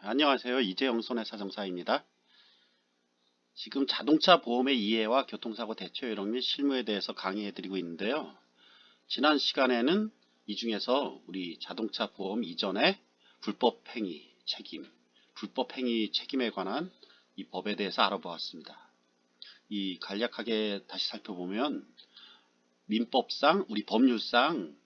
안녕하세요. 이재영 손해사정사입니다. 지금 자동차 보험의 이해와 교통사고 대처 요령 및 실무에 대해서 강의해드리고 있는데요. 지난 시간에는 이 중에서 우리 자동차 보험 이전의 불법행위 책임, 불법행위 책임에 관한 이 법에 대해서 알아보았습니다. 이 간략하게 다시 살펴보면 민법상, 우리 법률상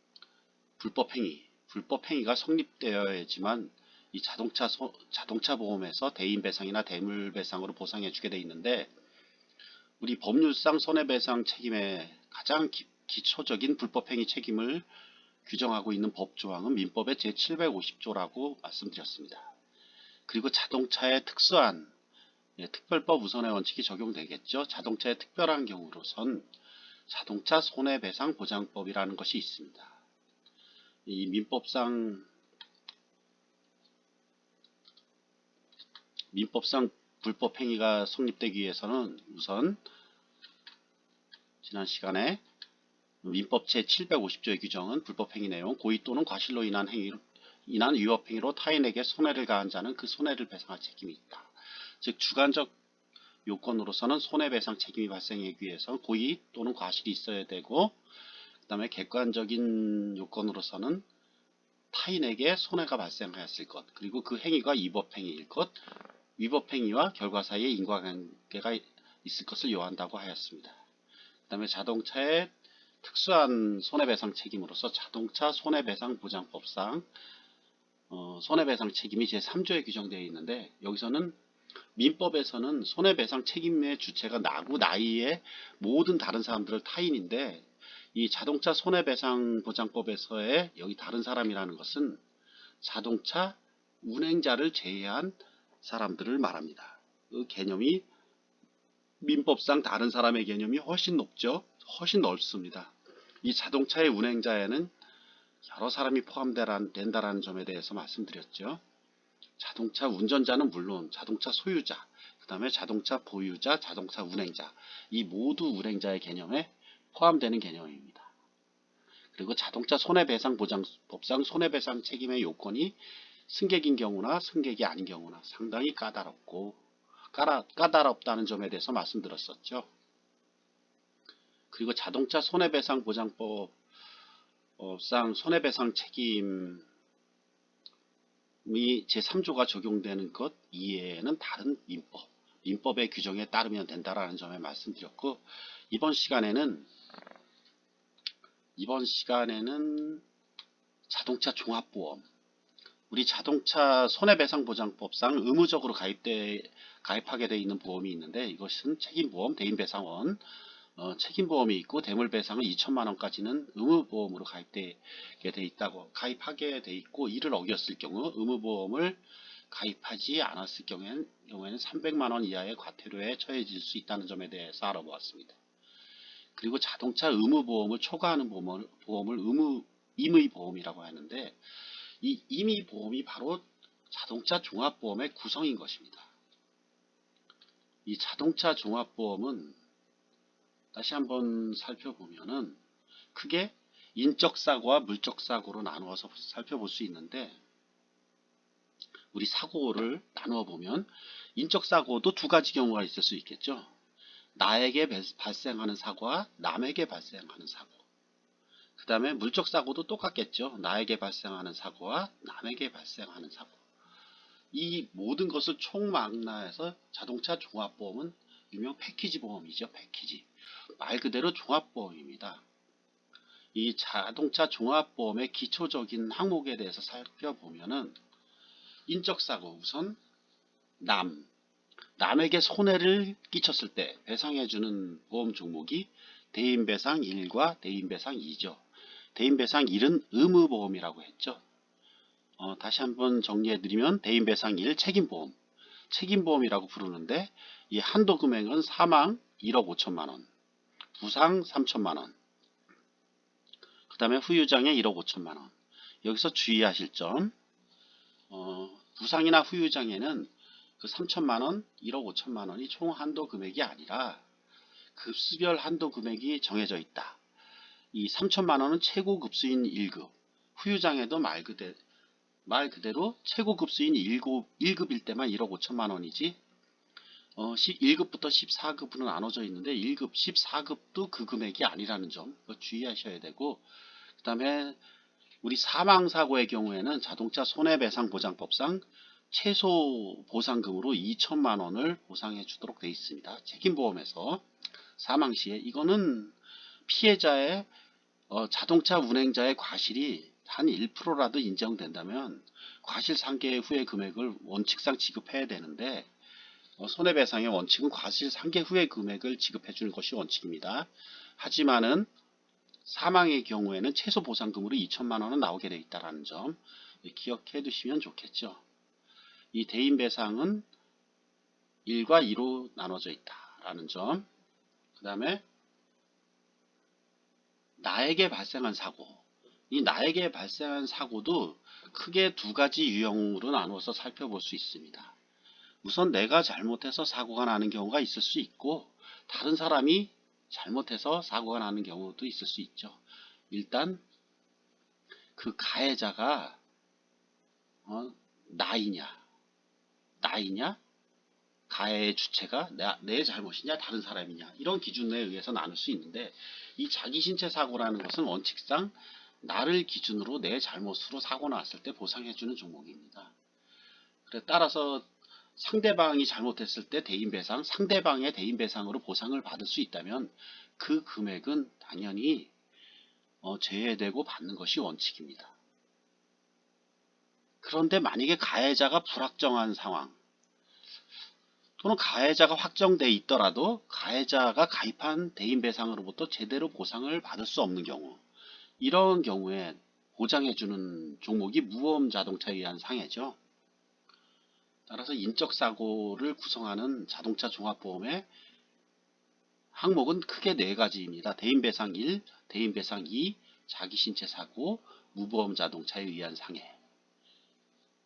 불법행위가 성립되어야지만 이 자동차 보험에서 대인배상이나 대물배상으로 보상해주게 돼 있는데, 우리 법률상 손해배상 책임의 가장 기초적인 불법행위 책임을 규정하고 있는 법조항은 민법의 제750조라고 말씀드렸습니다. 그리고 자동차의 특수한 특별법 우선의 원칙이 적용되겠죠. 자동차의 특별한 경우로선 자동차 손해배상 보장법이라는 것이 있습니다. 이 민법상 불법행위가 성립되기 위해서는 우선 지난 시간에 민법 제750조의 규정은 불법행위 내용, 고의 또는 과실로 인한 위법행위로 타인에게 손해를 가한 자는 그 손해를 배상할 책임이 있다. 즉 주관적 요건으로서는 손해배상 책임이 발생하기 위해서 고의 또는 과실이 있어야 되고, 그 다음에 객관적인 요건으로서는 타인에게 손해가 발생하였을 것, 그리고 그 행위가 위법행위일 것, 위법행위와 결과 사이에 인과관계가 있을 것을 요한다고 하였습니다. 그 다음에 자동차의 특수한 손해배상 책임으로서 자동차 손해배상보장법상 손해배상 책임이 제3조에 규정되어 있는데, 여기서는 민법에서는 손해배상 책임의 주체가 나고 나이의 모든 다른 사람들을 타인인데, 이 자동차 손해배상보장법에서의 여기 다른 사람이라는 것은 자동차 운행자를 제외한 사람들을 말합니다. 그 개념이 민법상 다른 사람의 개념이 훨씬 높죠. 훨씬 넓습니다. 이 자동차의 운행자에는 여러 사람이 포함된다는 점에 대해서 말씀드렸죠. 자동차 운전자는 물론 자동차 소유자, 그 다음에 자동차 보유자, 자동차 운행자, 이 모두 운행자의 개념에 포함되는 개념입니다. 그리고 자동차 손해배상보장법상 손해배상 책임의 요건이 승객인 경우나 승객이 아닌 경우나 상당히 까다롭다는 점에 대해서 말씀드렸었죠. 그리고 자동차 손해배상보장법상 손해배상 책임이 제3조가 적용되는 것 이외에는 다른 민법의 규정에 따르면 된다라는 점에 말씀드렸고, 이번 시간에는 자동차 종합보험, 우리 자동차 손해배상보장법상 의무적으로 가입하게 되어 있는 보험이 있는데, 이것은 책임보험, 대인배상원, 책임보험이 있고 대물배상은 2천만원까지는 의무보험으로 가입하게 돼 있고, 이를 어겼을 경우 의무보험을 가입하지 않았을 경우에는 300만원 이하의 과태료에 처해질 수 있다는 점에 대해서 알아보았습니다. 그리고 자동차 의무보험을 초과하는 보험을 임의보험이라고 하는데, 이 임의보험이 바로 자동차 종합보험의 구성인 것입니다. 이 자동차 종합보험은 다시 한번 살펴보면은 크게 인적사고와 물적사고로 나누어서 살펴볼 수 있는데, 우리 사고를 나누어 보면 인적사고도 두 가지 경우가 있을 수 있겠죠. 나에게 발생하는 사고와 남에게 발생하는 사고. 그 다음에 물적사고도 똑같겠죠. 나에게 발생하는 사고와 남에게 발생하는 사고. 이 모든 것을 총망라해서 자동차 종합보험은 일명 패키지 보험이죠. 패키지. 말 그대로 종합보험입니다. 이 자동차 종합보험의 기초적인 항목에 대해서 살펴보면은 인적사고, 우선 남에게 손해를 끼쳤을 때 배상해주는 보험 종목이 대인배상 1과 대인배상 2죠. 대인배상 1은 의무보험이라고 했죠. 다시 한번 정리해드리면 대인배상 1 책임보험이라고 부르는데, 이 한도 금액은 사망 1억 5천만원, 부상 3천만원, 그 다음에 후유장애 1억 5천만원. 여기서 주의하실 점, 부상이나 후유장애는 그 3천만원, 1억 5천만원이 총 한도 금액이 아니라 급수별 한도 금액이 정해져 있다. 이 3천만원은 최고 급수인 1급, 후유장애도 말 그대로 말 그대로 최고 급수인 1급일 때만 1억 5천만 원이지 1급부터 14급으로 나눠져 있는데 1급, 14급도 그 금액이 아니라는 점 주의하셔야 되고, 그 다음에 우리 사망사고의 경우에는 자동차 손해배상보장법상 최소 보상금으로 2천만 원을 보상해 주도록 되어 있습니다. 책임보험에서 사망 시에 이거는 피해자의 자동차 운행자의 과실이 한 1%라도 인정된다면 과실상계 후의 금액을 원칙상 지급해야 되는데, 손해배상의 원칙은 과실상계 후의 금액을 지급해 주는 것이 원칙입니다. 하지만은 사망의 경우에는 최소 보상금으로 2천만 원은 나오게 되어 있다는 점 기억해 두시면 좋겠죠. 이 대인배상은 1과 2로 나눠져 있다라는 점. 그 다음에 나에게 발생한 사고, 이 나에게 발생한 사고도 크게 두 가지 유형으로 나누어서 살펴볼 수 있습니다. 우선 내가 잘못해서 사고가 나는 경우가 있을 수 있고, 다른 사람이 잘못해서 사고가 나는 경우도 있을 수 있죠. 일단 그 가해자가 나이냐 가해의 주체가 내 잘못이냐 다른 사람이냐, 이런 기준에 의해서 나눌 수 있는데, 이 자기신체 사고라는 것은 원칙상 나를 기준으로 내 잘못으로 사고 났을 때 보상해주는 종목입니다. 그래 따라서 상대방이 잘못했을 때 대인배상, 상대방의 대인배상으로 보상을 받을 수 있다면 그 금액은 당연히 제외되고 받는 것이 원칙입니다. 그런데 만약에 가해자가 불확정한 상황, 또는 가해자가 확정돼 있더라도 가해자가 가입한 대인배상으로부터 제대로 보상을 받을 수 없는 경우, 이런 경우에 보장해주는 종목이 무보험자동차에 의한 상해죠. 따라서 인적사고를 구성하는 자동차 종합보험의 항목은 크게 네 가지입니다. 대인배상 1, 대인배상 2, 자기신체사고, 무보험자동차에 의한 상해.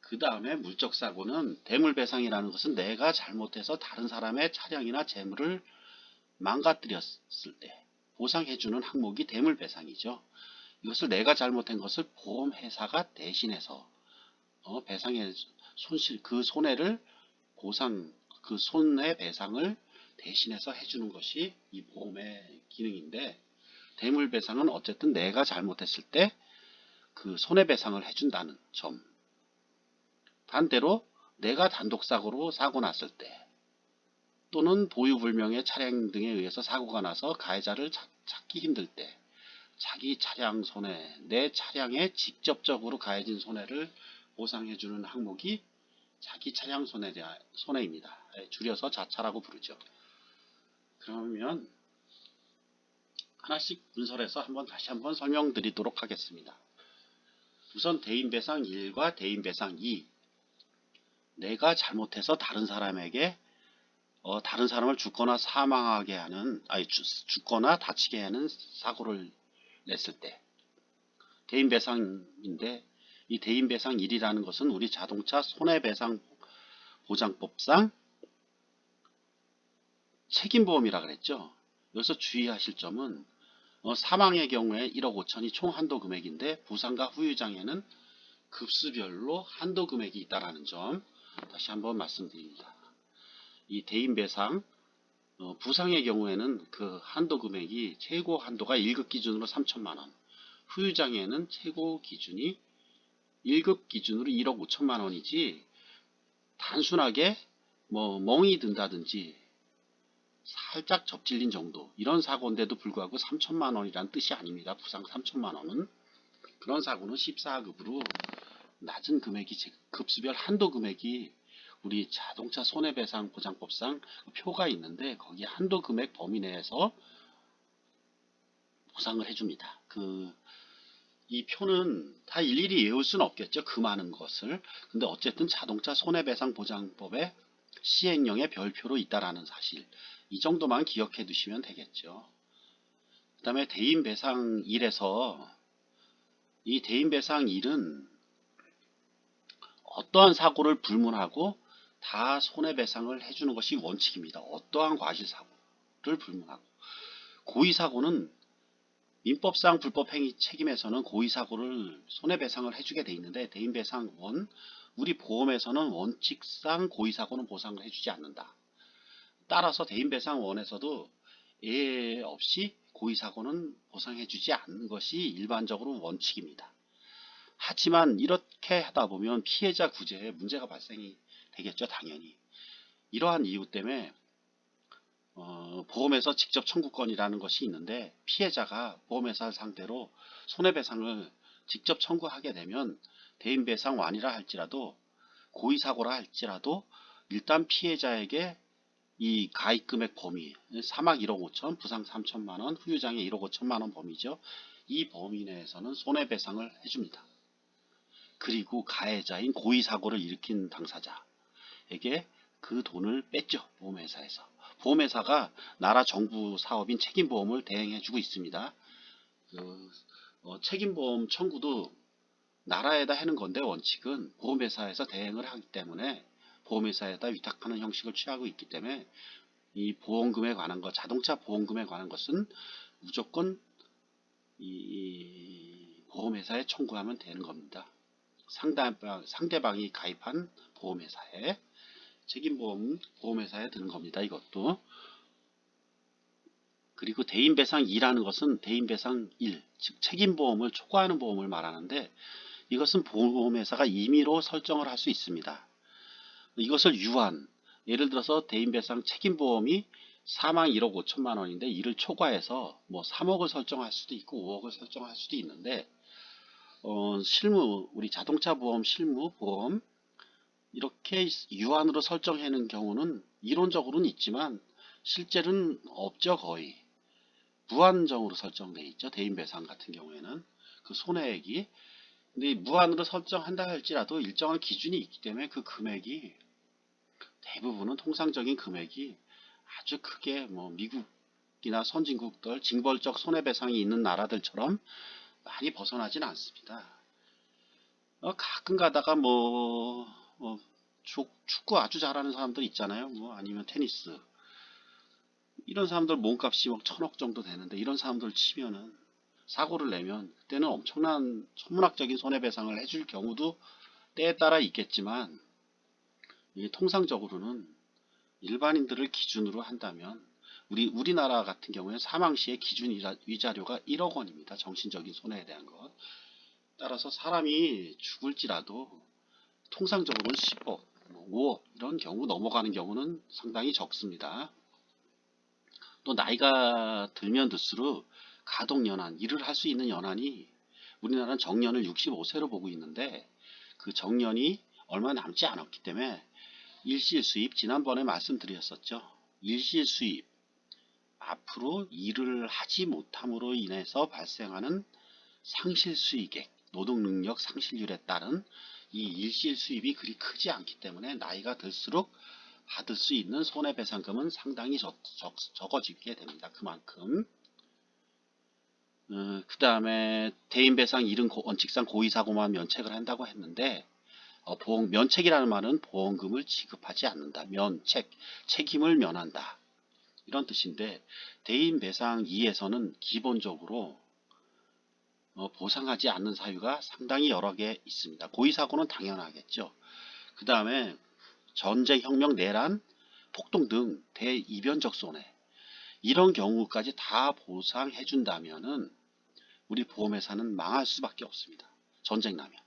그 다음에 물적사고는 대물배상이라는 것은 내가 잘못해서 다른 사람의 차량이나 재물을 망가뜨렸을 때 보상해주는 항목이 대물배상이죠. 이것을 내가 잘못한 것을 보험회사가 대신해서 배상의 손실, 그 손해를 보상, 그 손해배상을 대신해서 해주는 것이 이 보험의 기능인데, 대물배상은 어쨌든 내가 잘못했을 때 그 손해배상을 해준다는 점. 반대로 내가 단독사고로 사고 났을 때, 또는 보유불명의 차량 등에 의해서 사고가 나서 가해자를 찾기 힘들 때, 자기 차량 손해, 내 차량에 직접적으로 가해진 손해를 보상해주는 항목이 자기 차량 손해입니다. 줄여서 자차라고 부르죠. 그러면 하나씩 분설해서 다시 한번 설명드리도록 하겠습니다. 우선 대인배상 1과 대인배상 2, 내가 잘못해서 다른 사람에게 다른 사람을 죽거나 사망하게 하는, 죽거나 다치게 하는 사고를 냈을 때 대인배상인데, 이 대인배상 1이라는 것은 우리 자동차 손해배상 보장법상 책임보험이라 그랬죠. 여기서 주의하실 점은 사망의 경우에 1억 5천이 총 한도 금액인데, 부상과 후유장애는 급수별로 한도 금액이 있다는 점 다시 한번 말씀드립니다. 이 대인배상 부상의 경우에는 그 한도 금액이 최고 한도가 1급 기준으로 3천만 원, 후유장애는 최고 기준이 1급 기준으로 1억 5천만 원이지, 단순하게 멍이 든다든지 살짝 접질린 정도, 이런 사고인데도 불구하고 3천만 원이란 뜻이 아닙니다. 부상 3천만 원은. 그런 사고는 14급으로 낮은 금액이, 급수별 한도 금액이 우리 자동차 손해배상 보장법상 표가 있는데, 거기 한도 금액 범위 내에서 보상을 해줍니다. 이 표는 다 일일이 외울 수는 없겠죠. 그 많은 것을. 근데 어쨌든 자동차 손해배상 보장법의 시행령의 별표로 있다라는 사실, 이 정도만 기억해 두시면 되겠죠. 그 다음에 대인배상 1에서, 이 대인배상 1은 어떠한 사고를 불문하고 다 손해배상을 해주는 것이 원칙입니다. 어떠한 과실사고를 불문하고. 고의사고는 민법상 불법행위 책임에서는 고의사고를 손해배상을 해주게 돼 있는데 대인배상 원, 우리 보험에서는 원칙상 고의사고는 보상을 해주지 않는다. 따라서 대인배상 원에서도 예외 없이 고의사고는 보상해주지 않는 것이 일반적으로 원칙입니다. 하지만 이렇게 하다 보면 피해자 구제에 문제가 발생이 되겠죠, 당연히. 이러한 이유 때문에 보험에서 직접 청구권이라는 것이 있는데 피해자가 보험회사를 상대로 손해배상을 직접 청구하게 되면 대인배상 완이라 할지라도 고의사고라 할지라도 일단 피해자에게 이 가입금액 범위 사막 1억 5천, 부상 3천만원, 후유장애 1억 5천만원 범위죠. 이 범위 내에서는 손해배상을 해줍니다. 그리고 가해자인 고의사고를 일으킨 당사자에게 그 돈을 뺐죠. 보험회사에서. 보험회사가 나라 정부 사업인 책임보험을 대행해주고 있습니다. 책임보험 청구도 나라에다 하는 건데 원칙은 보험회사에서 대행을 하기 때문에 보험회사에다 위탁하는 형식을 취하고 있기 때문에 이 보험금에 관한 것, 자동차 보험금에 관한 것은 무조건 이 보험회사에 청구하면 되는 겁니다. 상대방이 가입한 보험회사에 책임보험 보험회사에 드는 겁니다. 이것도. 그리고 대인배상 2라는 것은 대인배상 1, 즉 책임보험을 초과하는 보험을 말하는데 이것은 보험회사가 임의로 설정을 할 수 있습니다. 이것을 유한, 예를 들어서 대인배상 책임보험이 사망 1억 5천만 원인데 이를 초과해서 뭐 3억을 설정할 수도 있고 5억을 설정할 수도 있는데 실무, 우리 자동차 보험, 실무 보험 이렇게 유한으로 설정하는 경우는 이론적으로는 있지만 실제로는 없죠. 거의 무한정으로 설정되어 있죠. 대인배상 같은 경우에는 그 손해액이. 근데 무한으로 설정한다 할지라도 일정한 기준이 있기 때문에 그 금액이 대부분은 통상적인 금액이 아주 크게 뭐 미국이나 선진국들 징벌적 손해배상이 있는 나라들처럼 많이 벗어나진 않습니다. 가끔 가다가 축구 아주 잘하는 사람들 있잖아요. 뭐 아니면 테니스 이런 사람들 몸값이 막 1,000억 정도 되는데 이런 사람들 치면은 사고를 내면 그때는 엄청난 천문학적인 손해배상을 해줄 경우도 때에 따라 있겠지만 통상적으로는 일반인들을 기준으로 한다면 우리나라 같은 경우에 사망 시의 기준 위자료가 1억 원입니다. 정신적인 손해에 대한 것. 따라서 사람이 죽을지라도 통상적으로는 10억, 5억 이런 경우 넘어가는 경우는 상당히 적습니다. 또 나이가 들면 들수록 가동연한, 일을 할 수 있는 연한이 우리나라는 정년을 65세로 보고 있는데 그 정년이 얼마 남지 않았기 때문에 일시수입, 지난번에 말씀드렸었죠. 일시수입, 앞으로 일을 하지 못함으로 인해서 발생하는 상실수익액, 노동능력 상실률에 따른 이 일시수입이 그리 크지 않기 때문에 나이가 들수록 받을 수 있는 손해배상금은 상당히 적어지게 됩니다. 그만큼. 그 다음에 대인배상 1은 원칙상 고의사고만 면책을 한다고 했는데 면책이라는 말은 보험금을 지급하지 않는다. 책임을 면한다. 이런 뜻인데 대인배상 2에서는 기본적으로 보상하지 않는 사유가 상당히 여러 개 있습니다. 고의사고는 당연하겠죠. 그 다음에 전쟁, 혁명, 내란, 폭동 등 대이변적 손해 이런 경우까지 다 보상해 준다면은 우리 보험회사는 망할 수밖에 없습니다. 전쟁 나면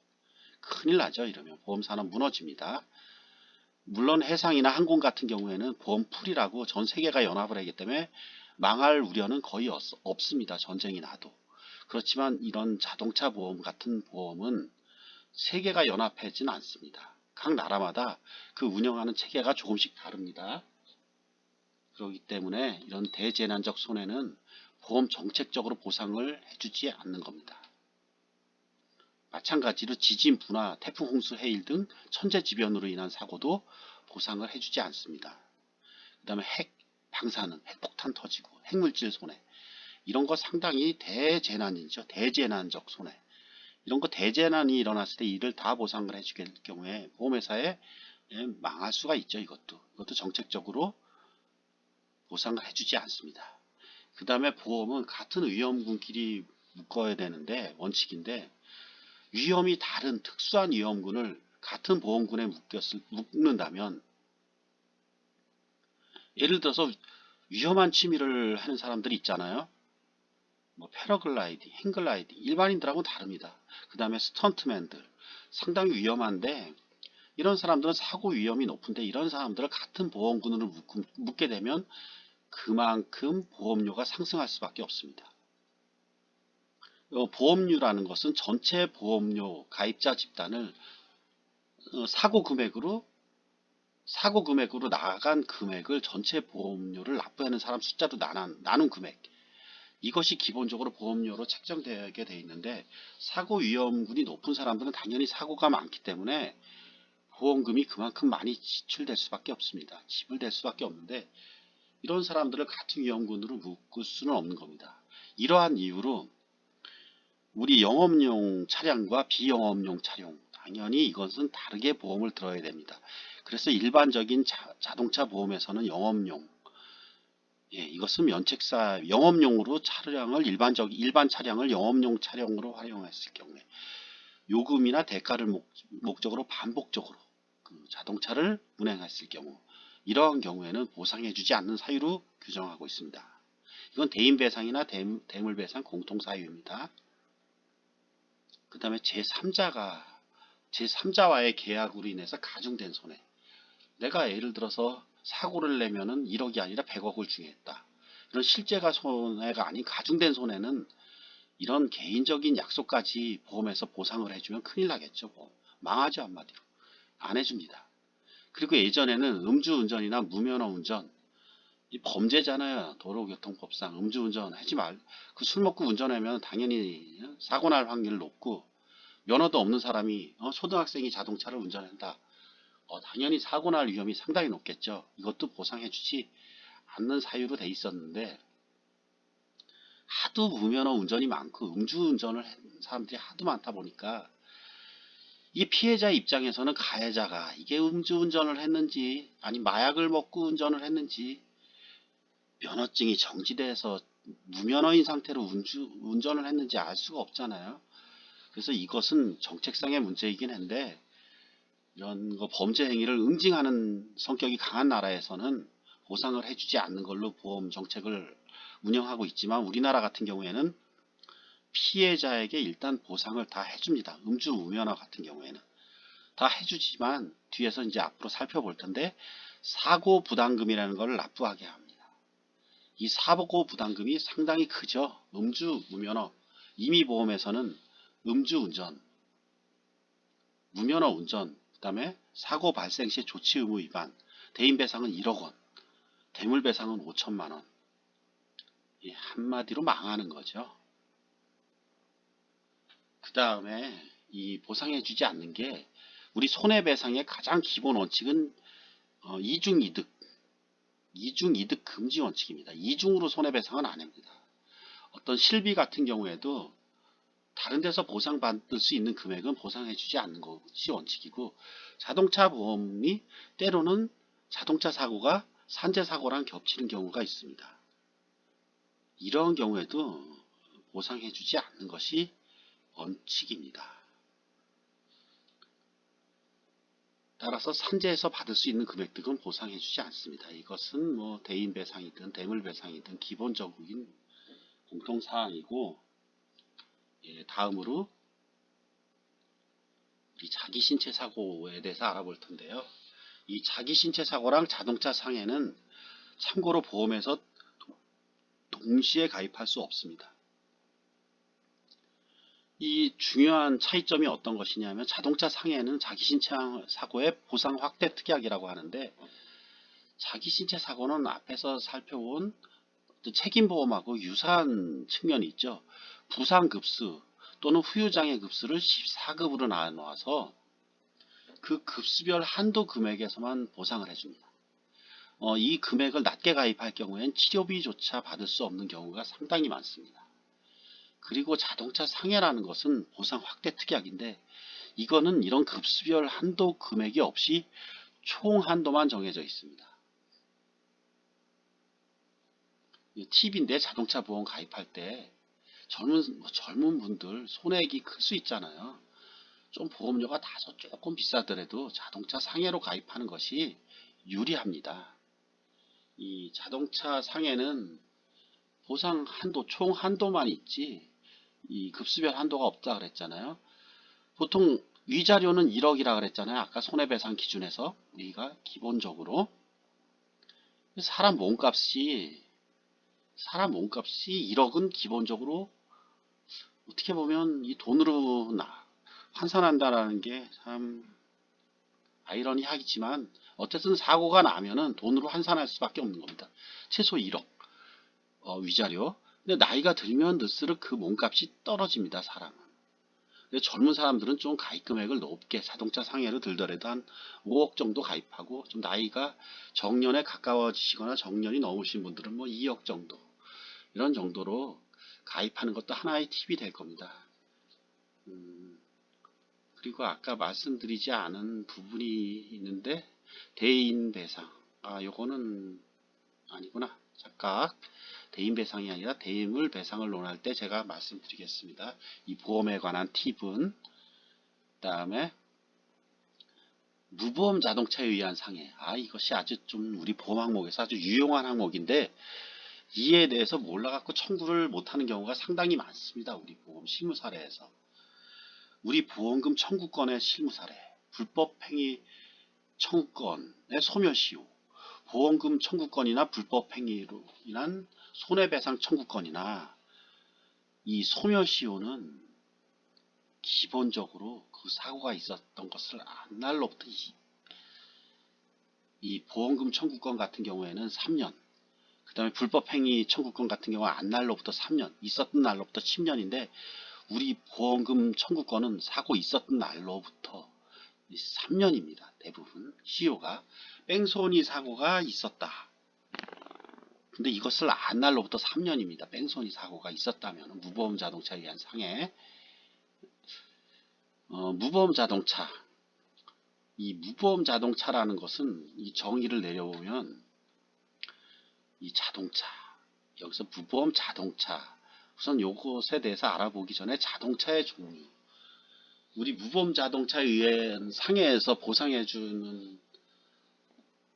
큰일 나죠. 이러면 보험사는 무너집니다. 물론 해상이나 항공 같은 경우에는 보험풀이라고 전 세계가 연합을 하기 때문에 망할 우려는 거의 없습니다. 전쟁이 나도. 그렇지만 이런 자동차 보험 같은 보험은 세계가 연합하지는 않습니다. 각 나라마다 그 운영하는 체계가 조금씩 다릅니다. 그렇기 때문에 이런 대재난적 손해는 보험 정책적으로 보상을 해주지 않는 겁니다. 마찬가지로 지진, 분화, 태풍, 홍수, 해일 등 천재지변으로 인한 사고도 보상을 해주지 않습니다. 그 다음에 방사능, 핵폭탄 터지고 핵물질 손해 이런 거 상당히 대재난이죠. 대재난적 손해. 이런 거 대재난이 일어났을 때 이를 다 보상을 해주게 될 경우에 보험회사에 망할 수가 있죠. 이것도 정책적으로 보상을 해주지 않습니다. 그 다음에 보험은 같은 위험군끼리 묶어야 되는데 원칙인데 위험이 다른 특수한 위험군을 같은 보험군에 묶는다면 예를 들어서 위험한 취미를 하는 사람들이 있잖아요. 뭐 패러글라이딩, 행글라이딩 일반인들하고는 다릅니다. 그 다음에 스턴트맨들 상당히 위험한데 이런 사람들은 사고 위험이 높은데 이런 사람들을 같은 보험군으로 묶게 되면 그만큼 보험료가 상승할 수밖에 없습니다. 보험료라는 것은 전체 보험료 가입자 집단을 사고 금액으로 나간 금액을 전체 보험료를 납부하는 사람 숫자로 나눈 금액, 이것이 기본적으로 보험료로 책정되게 되어 있는데 사고 위험군이 높은 사람들은 당연히 사고가 많기 때문에 보험금이 그만큼 많이 지출될 수밖에 없습니다. 지불될 수밖에 없는데 이런 사람들을 같은 위험군으로 묶을 수는 없는 겁니다. 이러한 이유로 우리 영업용 차량과 비영업용 차량 당연히 이것은 다르게 보험을 들어야 됩니다. 그래서 일반적인 자동차 보험에서는 영업용, 이것은 면책사 영업용으로 차량을 일반 차량을 영업용 차량으로 활용했을 경우에 요금이나 대가를 목적으로 반복적으로 그 자동차를 운행했을 경우 이러한 경우에는 보상해주지 않는 사유로 규정하고 있습니다. 이건 대인배상이나 대물배상 공통사유입니다. 그 다음에 제3자와의 계약으로 인해서 가중된 손해. 내가 예를 들어서 사고를 내면은 1억이 아니라 100억을 중요했다. 이런 실제가 손해가 아닌 가중된 손해는 이런 개인적인 약속까지 보험에서 보상을 해주면 큰일 나겠죠. 망하죠, 한마디로. 안 해줍니다. 그리고 예전에는 음주운전이나 무면허 운전, 이 범죄잖아요. 도로교통법상 음주운전 하지 말. 그 술 먹고 운전하면 당연히 사고 날 확률이 높고 면허도 없는 사람이 초등학생이 자동차를 운전한다. 당연히 사고 날 위험이 상당히 높겠죠. 이것도 보상해주지 않는 사유로 돼 있었는데 하도 무면허 운전이 많고 음주운전을 하는 사람들이 하도 많다 보니까 이 피해자 입장에서는 가해자가 이게 음주운전을 했는지 아니 마약을 먹고 운전을 했는지 면허증이 정지돼서 무면허인 상태로 운전을 했는지 알 수가 없잖아요. 그래서 이것은 정책상의 문제이긴 한데 이런 거 범죄 행위를 응징하는 성격이 강한 나라에서는 보상을 해주지 않는 걸로 보험 정책을 운영하고 있지만 우리나라 같은 경우에는 피해자에게 일단 보상을 다 해줍니다. 음주 무면허 같은 경우에는 다 해주지만 뒤에서 이제 앞으로 살펴볼 텐데 사고 부담금이라는 걸 납부하게 합니다. 이 사고 부담금이 상당히 크죠. 음주 무면허 이미 보험에서는 음주운전, 무면허 운전, 그 다음에 사고 발생 시 조치 의무 위반, 대인배상은 1억 원, 대물배상은 5천만 원. 한마디로 망하는 거죠. 그 다음에 이 보상해주지 않는 게 우리 손해배상의 가장 기본 원칙은 이중이득 금지 원칙입니다. 이중으로 손해배상은 안 합니다. 어떤 실비 같은 경우에도 다른 데서 보상받을 수 있는 금액은 보상해주지 않는 것이 원칙이고 자동차 보험이 때로는 자동차 사고가 산재 사고랑 겹치는 경우가 있습니다. 이런 경우에도 보상해주지 않는 것이 원칙입니다. 따라서 산재에서 받을 수 있는 금액들은 보상해주지 않습니다. 이것은 뭐 대인배상이든 대물배상이든 기본적인 공통사항이고 다음으로 이 자기신체 사고에 대해서 알아볼 텐데요. 이 자기신체 사고랑 자동차 상해는 참고로 보험에서 동시에 가입할 수 없습니다. 이 중요한 차이점이 어떤 것이냐면 자동차 상해는 자기신체 사고의 보상 확대 특약이라고 하는데 자기신체 사고는 앞에서 살펴본 책임보험하고 유사한 측면이 있죠. 부상급수 또는 후유장애급수를 14급으로 나눠서 그 급수별 한도 금액에서만 보상을 해줍니다. 이 금액을 낮게 가입할 경우엔 치료비조차 받을 수 없는 경우가 상당히 많습니다. 그리고 자동차 상해라는 것은 보상 확대 특약인데 이거는 이런 급수별 한도 금액이 없이 총 한도만 정해져 있습니다. 팁인데 자동차 보험 가입할 때 젊은 분들 손해액이 클 수 있잖아요. 좀 보험료가 다소 조금 비싸더라도 자동차 상해로 가입하는 것이 유리합니다. 이 자동차 상해는 보상 한도, 총 한도만 있지 이 급수별 한도가 없다 그랬잖아요. 보통 위자료는 1억이라 그랬잖아요. 아까 손해배상 기준에서 우리가 기본적으로 사람 몸값이 1억은 기본적으로 어떻게 보면 이 돈으로 환산한다라는 게 참 아이러니하지만 어쨌든 사고가 나면은 돈으로 환산할 수밖에 없는 겁니다. 최소 1억 위자료. 근데 나이가 들면 들수록 그 몸값이 떨어집니다. 사람은. 근데 젊은 사람들은 좀 가입 금액을 높게 자동차 상해로 들더라도 한 5억 정도 가입하고 좀 나이가 정년에 가까워지시거나 정년이 넘으신 분들은 뭐 2억 정도 이런 정도로 가입하는 것도 하나의 팁이 될 겁니다. 그리고 아까 말씀드리지 않은 부분이 있는데 대인 배상. 요거는 아니구나. 잠깐. 대인 배상이 아니라 대인물 배상을 논할 때 제가 말씀드리겠습니다. 이 보험에 관한 팁은 그다음에 무보험 자동차에 의한 상해. 이것이 아주 좀 우리 보험 항목에서 아주 유용한 항목인데 이에 대해서 몰라갖고 청구를 못하는 경우가 상당히 많습니다. 우리 보험 실무 사례에서. 우리 보험금 청구권의 실무 사례, 불법행위 청구권의 소멸시효, 보험금 청구권이나 불법행위로 인한 손해배상 청구권이나 이 소멸시효는 기본적으로 그 사고가 있었던 것을 안 날로부터 이 보험금 청구권 같은 경우에는 3년, 그 다음에 불법행위 청구권 같은 경우는 안 날로부터 3년, 있었던 날로부터 10년인데 우리 보험금 청구권은 사고 있었던 날로부터 3년입니다. 대부분 시효가 뺑소니 사고가 있었다. 근데 이것을 안 날로부터 3년입니다. 뺑소니 사고가 있었다면 무보험 자동차에 의한 상해. 무보험 자동차. 이 무보험 자동차라는 것은 이 정의를 내려보면 이 자동차 여기서 무보험 자동차 우선 요것에 대해서 알아보기 전에 자동차의 종류, 우리 무보험 자동차에 의한 상해에서 보상해주는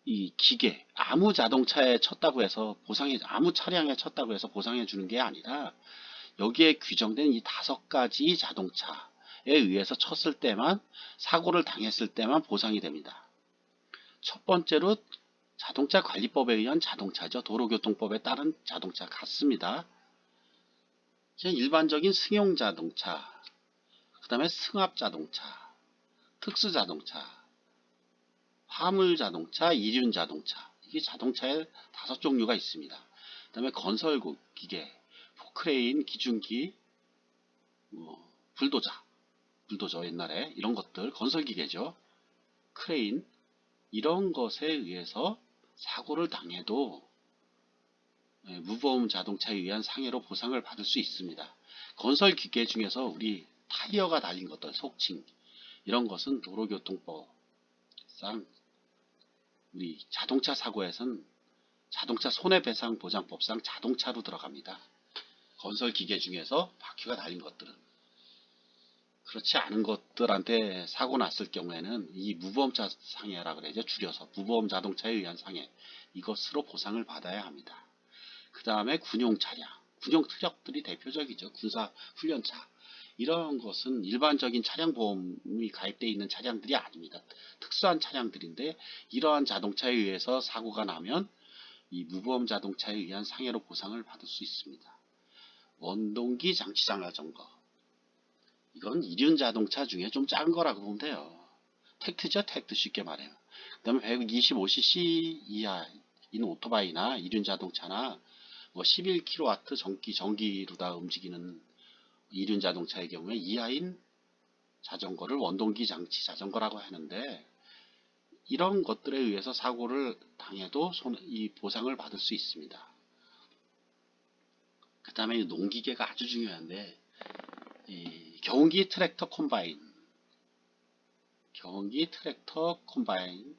이 기계, 아무 자동차에 쳤다고 해서 아무 차량에 쳤다고 해서 보상해주는 게 아니라 여기에 규정된 이 5가지 자동차에 의해서 쳤을 때만, 사고를 당했을 때만 보상이 됩니다. 첫 번째로 자동차 관리법에 의한 자동차죠. 도로교통법에 따른 자동차 같습니다. 일반적인 승용 자동차, 그 다음에 승합 자동차, 특수 자동차, 화물 자동차, 이륜 자동차. 이게 자동차에 5종류가 있습니다. 그 다음에 건설 기계, 포크레인, 기중기, 불도저 옛날에 이런 것들 건설 기계죠. 크레인 이런 것에 의해서 사고를 당해도 무보험 자동차에 의한 상해로 보상을 받을 수 있습니다. 건설 기계 중에서 우리 타이어가 달린 것들, 속칭 이런 것은 도로교통법상 우리 자동차 사고에선 자동차 손해배상 보장법상 자동차로 들어갑니다. 건설 기계 중에서 바퀴가 달린 것들은. 그렇지 않은 것들한테 사고 났을 경우에는 이 무보험 상해라 그래죠. 줄여서 무보험 자동차에 의한 상해, 이것으로 보상을 받아야 합니다. 그 다음에 군용 차량, 군용 트럭들이 대표적이죠. 군사 훈련차 이런 것은 일반적인 차량 보험이 가입되어 있는 차량들이 아닙니다. 특수한 차량들인데 이러한 자동차에 의해서 사고가 나면 이 무보험 자동차에 의한 상해로 보상을 받을 수 있습니다. 원동기 장치장화 점거, 이건 이륜 자동차 중에 좀 작은 거라고 보면 돼요. 택트죠. 택트 쉽게 말해요. 그 다음에 125cc 이하인 오토바이나 이륜 자동차나 뭐 11kW 전기로 다 움직이는 이륜 자동차의 경우에 이하인 자전거를 원동기 장치 자전거라고 하는데 이런 것들에 의해서 사고를 당해도 이 보상을 받을 수 있습니다. 그 다음에 농기계가 아주 중요한데 이 경운기 트랙터 콤바인, 경운기 트랙터 콤바인,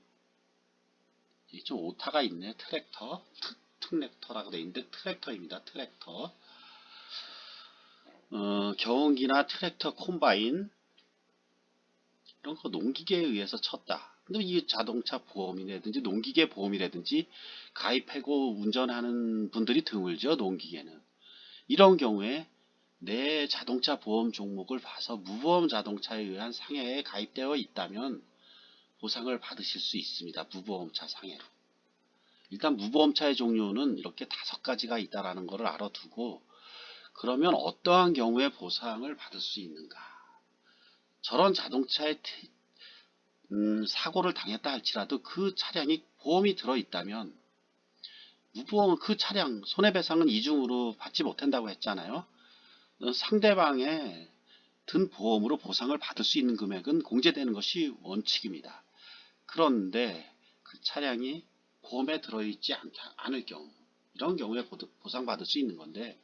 좀 오타가 있네. 트랙터라고 되어 있는데 트랙터입니다. 트랙터. 경운기나 트랙터 콤바인 이런 거 농기계에 의해서 쳤다. 근데 이 자동차 보험이라든지 농기계 보험이라든지 가입하고 운전하는 분들이 드물죠. 농기계는. 이런 경우에 내 자동차 보험 종목을 봐서 무보험 자동차에 의한 상해에 가입되어 있다면 보상을 받으실 수 있습니다. 무보험차 상해로. 일단 무보험차의 종류는 이렇게 5가지가 있다라는 것을 알아두고, 그러면 어떠한 경우에 보상을 받을 수 있는가? 저런 자동차에 사고를 당했다 할지라도 그 차량이 보험이 들어있다면 무보험 그 차량 손해배상은 이중으로 받지 못한다고 했잖아요. 상대방의 든 보험으로 보상을 받을 수 있는 금액은 공제되는 것이 원칙입니다. 그런데 그 차량이 보험에 들어있지 않을 경우, 이런 경우에 보상받을 수 있는 건데,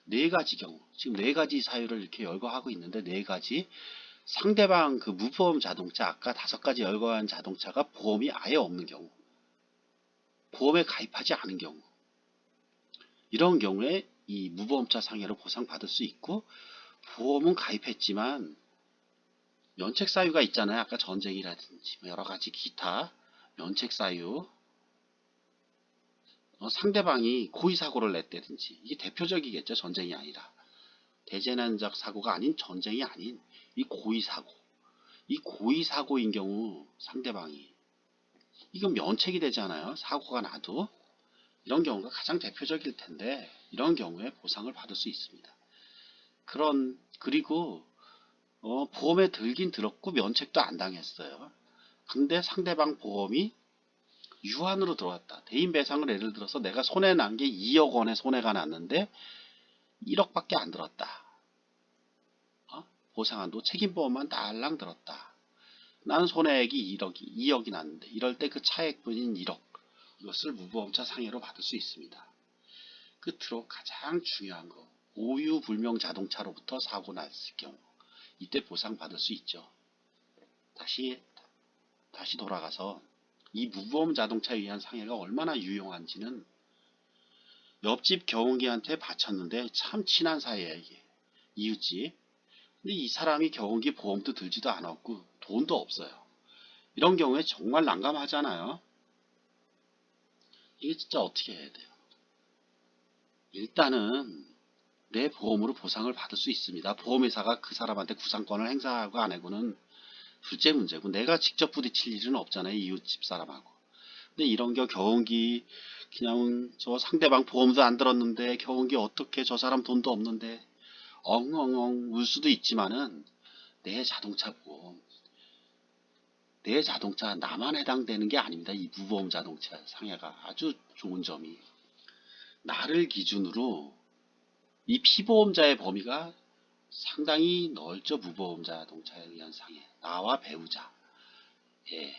4가지 경우, 지금 4가지 사유를 이렇게 열거하고 있는데, 4가지 상대방 그 무보험 자동차, 아까 5가지 열거한 자동차가 보험이 아예 없는 경우, 보험에 가입하지 않은 경우, 이런 경우에 이 무보험차 상해로 보상받을 수 있고, 보험은 가입했지만 면책 사유가 있잖아요. 아까 전쟁이라든지 여러가지 기타 면책 사유, 상대방이 고의 사고를 냈다든지, 이게 대표적이겠죠. 전쟁이 아니라 대재난적 사고가 아닌, 전쟁이 아닌 이 고의 사고, 이 고의 사고인 경우 상대방이, 이건 면책이 되잖아요. 사고가 나도. 이런 경우가 가장 대표적일 텐데, 이런 경우에 보상을 받을 수 있습니다. 그리고 보험에 들긴 들었고 면책도 안 당했어요. 근데 상대방 보험이 유한으로 들어왔다. 대인배상을 예를 들어서 내가 손해난 게 2억 원의 손해가 났는데 1억밖에 안 들었다. 보상한도 책임보험만 달랑 들었다. 난 손해액이 2억이 났는데, 이럴 때 그 차액분인 1억, 이것을 무보험차 상해로 받을 수 있습니다. 끝으로 가장 중요한 거, 오유불명 자동차로부터 사고 났을 경우, 이때 보상받을 수 있죠. 다시 돌아가서 이 무보험 자동차에 의한 상해가 얼마나 유용한지는, 옆집 경운기한테 바쳤는데 참 친한 사이에 이게 이웃집. 근데 이 사람이 경운기 보험도 들지도 않았고 돈도 없어요. 이런 경우에 정말 난감하잖아요. 이게 진짜 어떻게 해야 돼요? 일단은 내 보험으로 보상을 받을 수 있습니다. 보험회사가 그 사람한테 구상권을 행사하고 안 하고는 둘째 문제고, 내가 직접 부딪힐 일은 없잖아요. 이웃집 사람하고. 근데 이런 경운기 그냥 저 상대방 보험도 안 들었는데 경운기 어떻게, 저 사람 돈도 없는데, 엉엉엉 울 수도 있지만은 내 자동차 보험, 내 자동차 나만 해당되는 게 아닙니다. 이 무보험 자동차 상해가 아주 좋은 점이, 나를 기준으로 이 피보험자의 범위가 상당히 넓죠. 무보험자 자동차에 의한 상해. 나와 배우자. 예.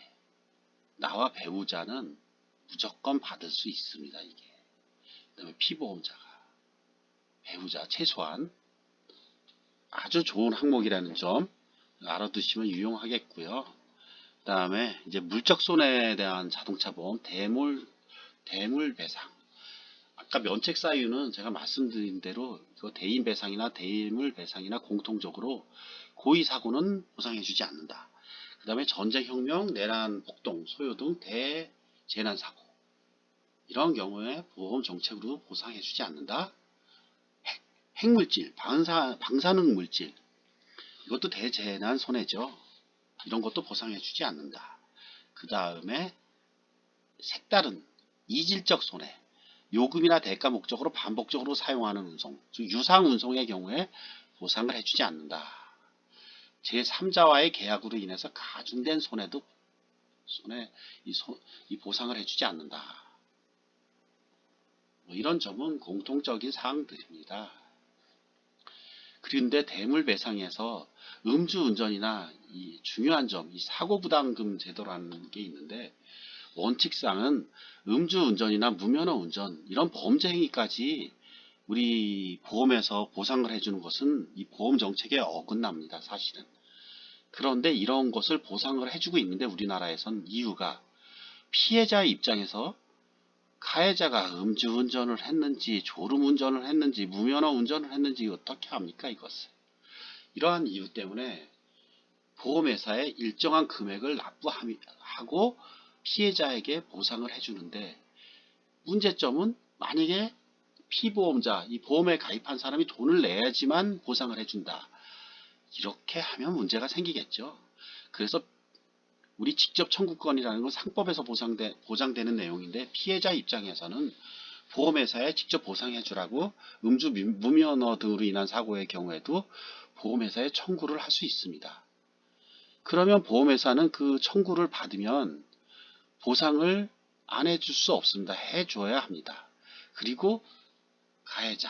나와 배우자는 무조건 받을 수 있습니다. 이게. 그 다음에 피보험자가. 배우자 최소한 아주 좋은 항목이라는 점 알아두시면 유용하겠고요. 그 다음에 이제 물적 손해에 대한 자동차 보험, 대물 배상. 아까 면책 사유는 제가 말씀드린 대로 이거 대인 배상이나 대물 배상이나 공통적으로 고의 사고는 보상해주지 않는다. 그 다음에 전쟁, 혁명, 내란, 폭동, 소요 등 대재난 사고, 이런 경우에 보험 정책으로 보상해주지 않는다. 핵물질, 방사능 물질, 이것도 대재난 손해죠. 이런 것도 보상해주지 않는다. 그 다음에 색다른 이질적 손해, 요금이나 대가 목적으로 반복적으로 사용하는 운송, 즉 유상 운송의 경우에 보상을 해주지 않는다. 제3자와의 계약으로 인해서 가중된 손해도 이 보상을 해주지 않는다. 뭐 이런 점은 공통적인 사항들입니다. 그런데 대물배상에서 음주운전이나 이 중요한 점, 이 사고부담금 제도라는 게 있는데, 원칙상은 음주운전이나 무면허 운전, 이런 범죄 행위까지 우리 보험에서 보상을 해주는 것은 이 보험 정책에 어긋납니다. 사실은. 그런데 이런 것을 보상을 해주고 있는데 우리나라에선 이유가, 피해자의 입장에서 가해자가 음주운전을 했는지 졸음운전을 했는지 무면허 운전을 했는지 어떻게 합니까 이것을. 이러한 이유 때문에 보험회사에 일정한 금액을 납부하고 피해자에게 보상을 해주는데, 문제점은 만약에 피보험자, 이 보험에 가입한 사람이 돈을 내야지만 보상을 해준다. 이렇게 하면 문제가 생기겠죠. 그래서 우리 직접 청구권이라는 건 상법에서 보장되는 내용인데, 피해자 입장에서는 보험회사에 직접 보상해 주라고 음주 무면허 등으로 인한 사고의 경우에도 보험회사에 청구를 할 수 있습니다. 그러면 보험회사는 그 청구를 받으면 보상을 안 해줄 수 없습니다. 해줘야 합니다. 그리고 가해자,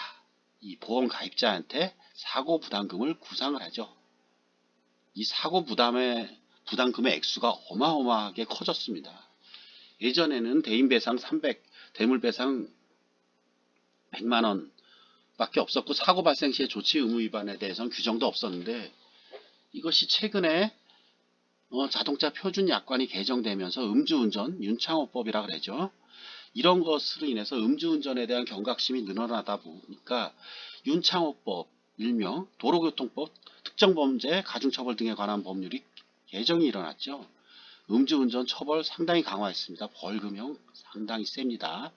이 보험 가입자한테 사고 부담금을 구상을 하죠. 이 사고 부담금의 액수가 어마어마하게 커졌습니다. 예전에는 대인배상 300, 대물배상 100만원 밖에 없었고, 사고 발생 시에 조치 의무 위반에 대해서는 규정도 없었는데, 이것이 최근에 자동차 표준 약관이 개정되면서 음주운전 윤창호법이라 그러죠. 이런 것으로 인해서 음주운전에 대한 경각심이 늘어나다 보니까 윤창호법, 일명 도로교통법, 특정범죄, 가중처벌 등에 관한 법률이 개정이 일어났죠. 음주운전 처벌 상당히 강화했습니다. 벌금형 상당히 셉니다.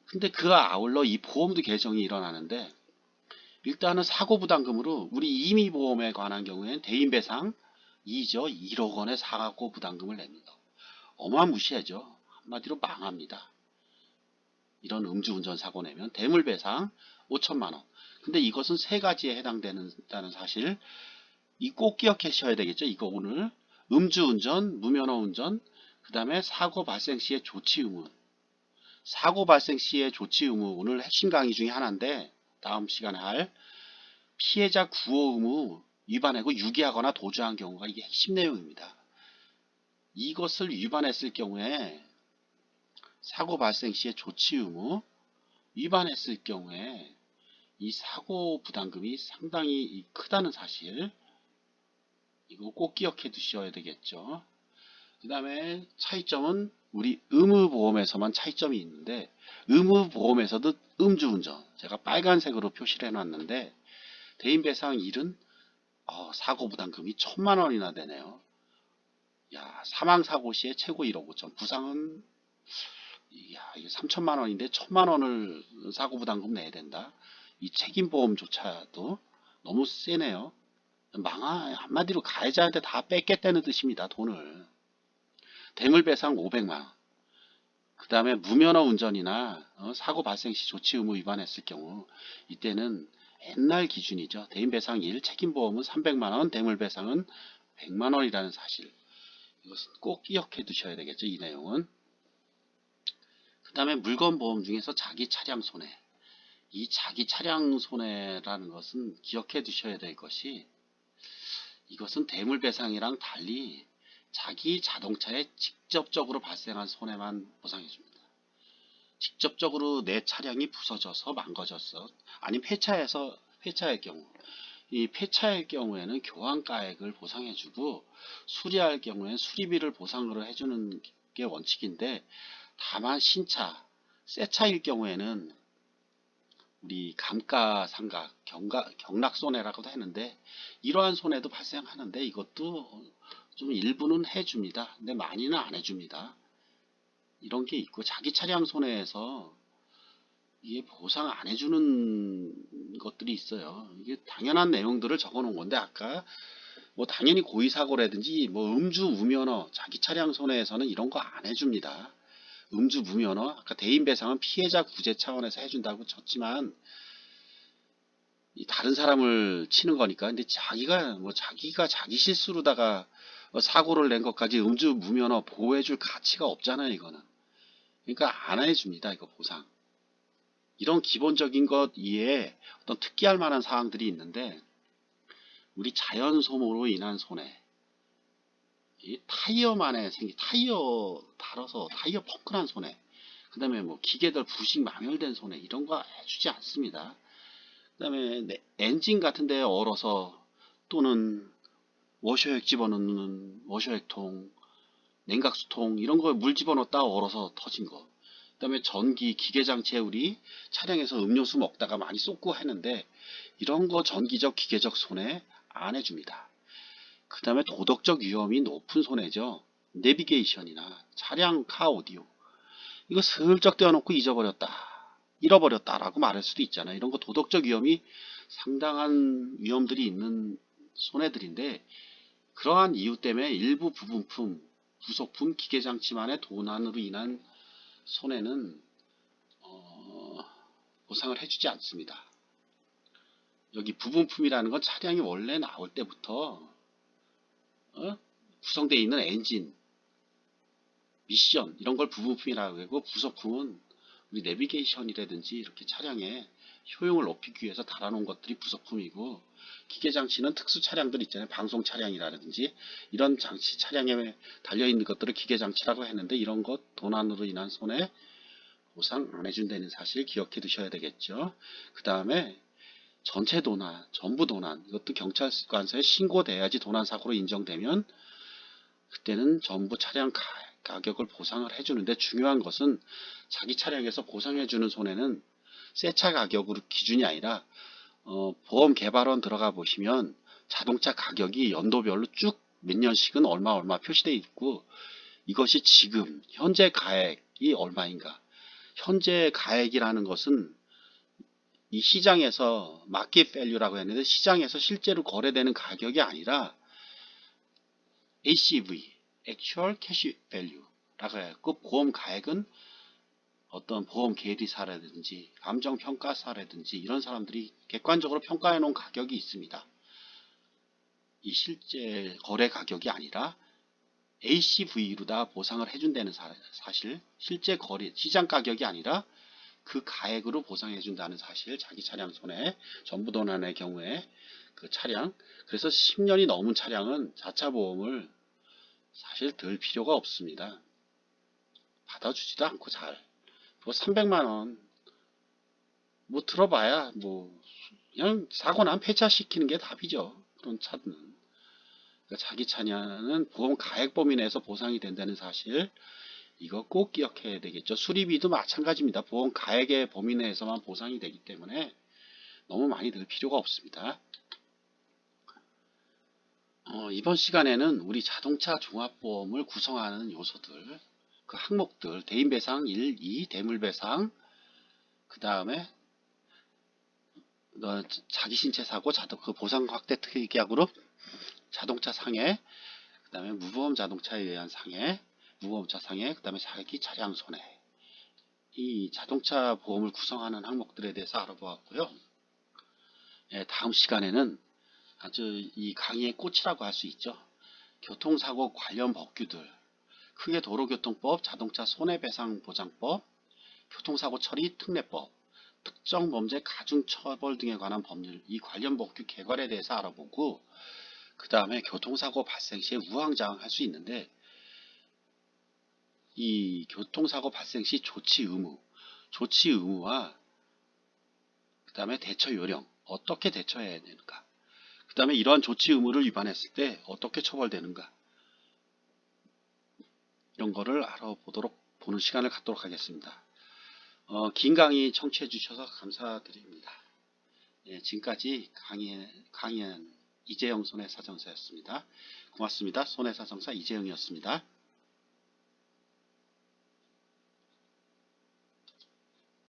근데 그와 아울러 이 보험도 개정이 일어나는데, 일단은 사고부담금으로 우리 임의보험에 관한 경우에는 대인배상 1억 원의 사고부담금을 냅니다. 어마무시하죠. 한마디로 망합니다. 이런 음주운전 사고 내면. 대물배상 5천만 원. 근데 이것은 세 가지에 해당되는다는 사실, 이 꼭 기억하셔야 되겠죠. 이거 오늘 음주운전, 무면허운전, 그 다음에 사고 발생 시의 조치 의무. 사고 발생 시의 조치 의무 오늘 핵심 강의 중에 하나인데, 다음 시간에 할 피해자 구호 의무 위반하고 유기하거나 도주한 경우가 이게 핵심 내용입니다. 이것을 위반했을 경우에 사고 발생 시의 조치 의무 위반했을 경우에 이 사고 부담금이 상당히 크다는 사실, 이거 꼭 기억해 두셔야 되겠죠. 그 다음에 차이점은 우리 의무보험에서만 차이점이 있는데, 의무보험에서도 음주운전, 제가 빨간색으로 표시를 해놨는데, 대인배상 1은 사고부담금이 1,000만 원이나 되네요. 야, 사망사고 시에 최고 1억 5천, 부상은 이게 3천만 원인데 1,000만 원을 사고부담금 내야 된다. 이 책임보험조차도 너무 세네요. 한마디로 가해자한테 다 뺏겠다는 뜻입니다. 돈을. 대물배상 500만 원. 그 다음에 무면허 운전이나 사고 발생 시 조치 의무 위반했을 경우, 이때는 옛날 기준이죠. 대인배상 1, 책임보험은 300만 원, 대물배상은 100만 원이라는 사실. 이것은 꼭 기억해 두셔야 되겠죠. 이 내용은. 그 다음에 물건보험 중에서 자기 차량 손해. 이 자기 차량 손해라는 것은 기억해 두셔야 될 것이, 이것은 대물배상이랑 달리 자기 자동차에 직접적으로 발생한 손해만 보상해 줍니다. 직접적으로 내 차량이 부서져서 망가졌어, 아니면 폐차할 경우, 이 폐차할 경우에는 교환가액을 보상해주고, 수리할 경우에는 수리비를 보상으로 해주는 게 원칙인데, 다만 신차, 새 차일 경우에는 우리 감가상각, 경락손해라고도 하는데, 이러한 손해도 발생하는데 이것도 좀 일부는 해줍니다. 근데 많이는 안 해줍니다. 이런 게 있고, 자기 차량 손해에서 이게 보상 안 해주는 것들이 있어요. 이게 당연한 내용들을 적어 놓은 건데, 아까 뭐 당연히 고의사고라든지 뭐 음주 무면허, 자기 차량 손해에서는 이런 거 안 해줍니다. 음주 무면허, 아까 대인배상은 피해자 구제 차원에서 해준다고 쳤지만, 이 다른 사람을 치는 거니까. 근데 자기가 자기 실수로다가 사고를 낸 것까지 음주 무면허 보호해줄 가치가 없잖아요, 이거는. 그러니까 안 해줍니다, 이거 보상. 이런 기본적인 것 이외에 어떤 특기할 만한 사항들이 있는데, 우리 자연 소모로 인한 손해, 이 타이어만에 타이어 달아서 타이어 펑크난 손해, 그 다음에 뭐 기계들 부식 망혈된 손해, 이런 거 해주지 않습니다. 그 다음에 엔진 같은 데 얼어서, 또는 워셔액 집어넣는 워셔액통, 냉각수통 이런 거에 물 집어넣었다 얼어서 터진 거. 그다음에 전기 기계장치에 우리 차량에서 음료수 먹다가 많이 쏟고 했는데 이런 거 전기적 기계적 손해 안 해줍니다. 그 다음에 도덕적 위험이 높은 손해죠. 내비게이션이나 차량 카 오디오 이거 슬쩍 떼어놓고 잃어버렸다라고 말할 수도 있잖아요. 이런 거 도덕적 위험이 상당한 위험들이 있는 손해들인데 그러한 이유 때문에 일부 부분품, 부속품, 기계장치만의 도난으로 인한 손해는 보상을 해주지 않습니다. 여기 부분품이라는 건 차량이 원래 나올 때부터 구성되어 있는 엔진, 미션 이런 걸 부분품이라고 하고 부속품은 우리 내비게이션이라든지 이렇게 차량의 효용을 높이기 위해서 달아놓은 것들이 부속품이고 기계장치는 특수 차량들 있잖아요. 방송 차량이라든지 이런 장치 차량에 달려있는 것들을 기계장치라고 했는데 이런 것 도난으로 인한 손해 보상 안 해준다는 사실 기억해 두셔야 되겠죠. 그 다음에 전체 도난, 전부 도난 이것도 경찰관서에 신고돼야지 도난사고로 인정되면 그때는 전부 차량 가격을 보상을 해주는데 중요한 것은 자기 차량에서 보상해주는 손해는 새 차 가격으로 기준이 아니라 보험 개발원 들어가 보시면 자동차 가격이 연도별로 쭉 몇 년씩은 얼마 표시되어 있고 이것이 지금 현재 가액이 얼마인가. 현재 가액이라는 것은 이 시장에서 마켓 밸류라고 했는데 시장에서 실제로 거래되는 가격이 아니라 ACV, Actual Cash Value라고 했고 보험 가액은 어떤 보험 계리사라든지 감정평가사라든지 이런 사람들이 객관적으로 평가해 놓은 가격이 있습니다. 이 실제 거래 가격이 아니라 ACV로 다 보상을 해준다는 사실, 실제 거래 시장 가격이 아니라 그 가액으로 보상해 준다는 사실, 자기 차량 손해, 전부 도난의 경우에 그 차량, 그래서 10년이 넘은 차량은 자차 보험을 사실 들 필요가 없습니다. 받아주지도 않고 잘. 뭐 300만원 뭐 들어봐야 뭐 그냥 사고 난 폐차시키는 게 답이죠. 그런 차는. 그러니까 자기 차량은 보험 가액 범위 내에서 보상이 된다는 사실 이거 꼭 기억해야 되겠죠. 수리비도 마찬가지입니다. 보험 가액의 범위 내에서만 보상이 되기 때문에 너무 많이 들 필요가 없습니다. 이번 시간에는 우리 자동차 종합보험을 구성하는 요소들, 그 항목들, 대인배상 1, 2, 대물배상, 그 다음에 자기신체 사고, 그 보상 확대 특약으로 자동차 상해, 그 다음에 무보험 자동차에 의한 상해, 무보험차 상해, 그 다음에 자기 차량 손해. 이 자동차 보험을 구성하는 항목들에 대해서 알아보았고요. 다음 시간에는 아주 이 강의의 꽃이라고 할 수 있죠. 교통사고 관련 법규들, 크게 도로교통법, 자동차 손해배상보장법, 교통사고 처리 특례법, 특정범죄 가중처벌 등에 관한 법률, 이 관련 법규 개괄에 대해서 알아보고 그 다음에 교통사고 발생 시에 우왕좌왕할 수 있는데 이 교통사고 발생 시 조치 의무와 그 다음에 대처 요령, 어떻게 대처해야 되는가, 그 다음에 이러한 조치 의무를 위반했을 때 어떻게 처벌되는가, 이런 거를 보는 시간을 갖도록 하겠습니다. 긴 강의 청취해 주셔서 감사드립니다. 지금까지 강의한 이재영 손해사정사였습니다. 고맙습니다. 손해사정사 이재영이었습니다.